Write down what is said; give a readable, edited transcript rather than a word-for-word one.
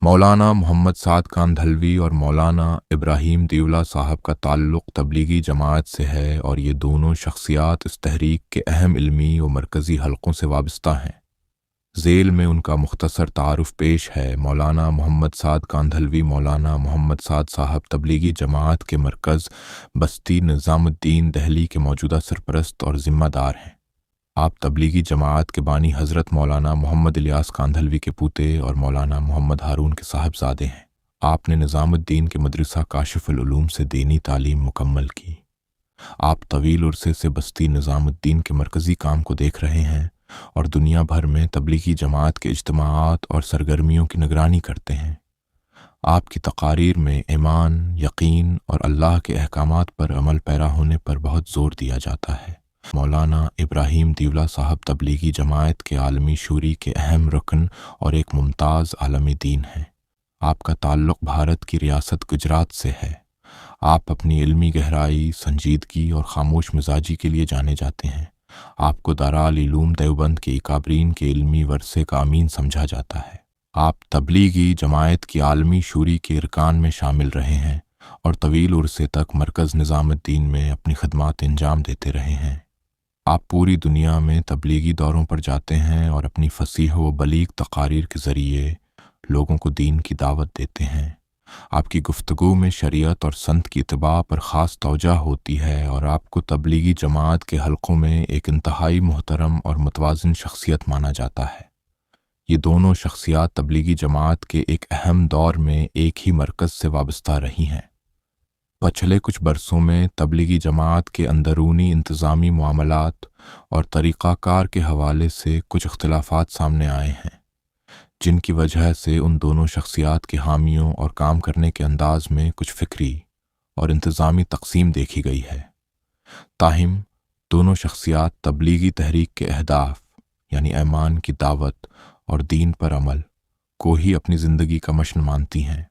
मौलाना मोहम्मद साद कांधलवी और मौलाना इब्राहीम दिवला साहब का ताल्लुक़ तबलीगी जमात से है और ये दोनों शख्सियात इस तहरीक के अहम इल्मी व मरकज़ी हलक़ों से वाबस्ता हैं। ज़ेल में उनका मुख्तसर तारुफ़ पेश है। मौलाना मोहम्मद साद कांधलवी मौलाना मोहम्मद साद साहब तबलीगी जमात के मरकज़ बस्ती निज़ामुद्दीन दहली के मौजूदा सरपरस्त और ज़िम्मेदार हैं। आप तबलीगी जमात के बानी हज़रत मौलाना मोहम्मद इलियास कांधलवी के पूते और मौलाना मोहम्मद हारून के साहबजादे हैं। आपने निज़ामुद्दीन के मदरसा काशिफुल उलूम से दीनी तालीम मुकम्मल की। आप तवील अरसे से बस्ती निज़ामुद्दीन के मरकज़ी काम को देख रहे हैं और दुनिया भर में तबलीगी जमात के इज्तिमाआत और सरगर्मियों की निगरानी करते हैं। आपकी तकारीर में ईमान, यकीन और अल्लाह के अहकामात पर अमल पैरा होने पर बहुत ज़ोर दिया जाता है। मौलाना इब्राहीम दिवला साहब तबलीगी जमात के आलमी शूरी के अहम रुकन और एक मुमताज़ आलमी दीन हैं। आपका ताल्लुक़ भारत की रियासत गुजरात से है। आप अपनी इल्मी गहराई, संजीदगी और खामोश मिजाजी के लिए जाने जाते हैं। आपको दाराल इलूम देवबंद के इकाबरीन के इल्मी वर्से का अमीन समझा जाता है। आप तबलीगी जमात की आलमी शूरी के इरकान में शामिल रहे हैं और तवील उर्से तक मरकज़ निज़ामुद्दीन में अपनी खदमात अंजाम देते रहे हैं। आप पूरी दुनिया में तबलीगी दौरों पर जाते हैं और अपनी फसीह व बलीग तकारीर के ज़रिए लोगों को दीन की दावत देते हैं। आपकी गुफ्तगू में शरीयत और संत की इत्तबा पर ख़ास तवज्जो होती है और आपको तबलीगी जमात के हलक़ों में एक इंतहाई मुहतरम और मुतवाज़िन शख्सियत माना जाता है। ये दोनों शख्सियात तबलीगी जमात के एक अहम दौर में एक ही मरकज़ से वाबस्ता रही हैं। पिछले कुछ बरसों में तबलीगी जमात के अंदरूनी इंतज़ामी मामलात और तरीक़ाकार के हवाले से कुछ इख्तिलाफ़ात सामने आए हैं, जिनकी वजह से उन दोनों शख्सियात के हामियों और काम करने के अंदाज में कुछ फ़िक्री और इंतज़ामी तक़सीम देखी गई है। ताहिम दोनों शख्सियात तबलीगी तहरीक के अहदाफ यानी ईमान की दावत और दीन पर अमल को ही अपनी ज़िंदगी का मशन मानती हैं।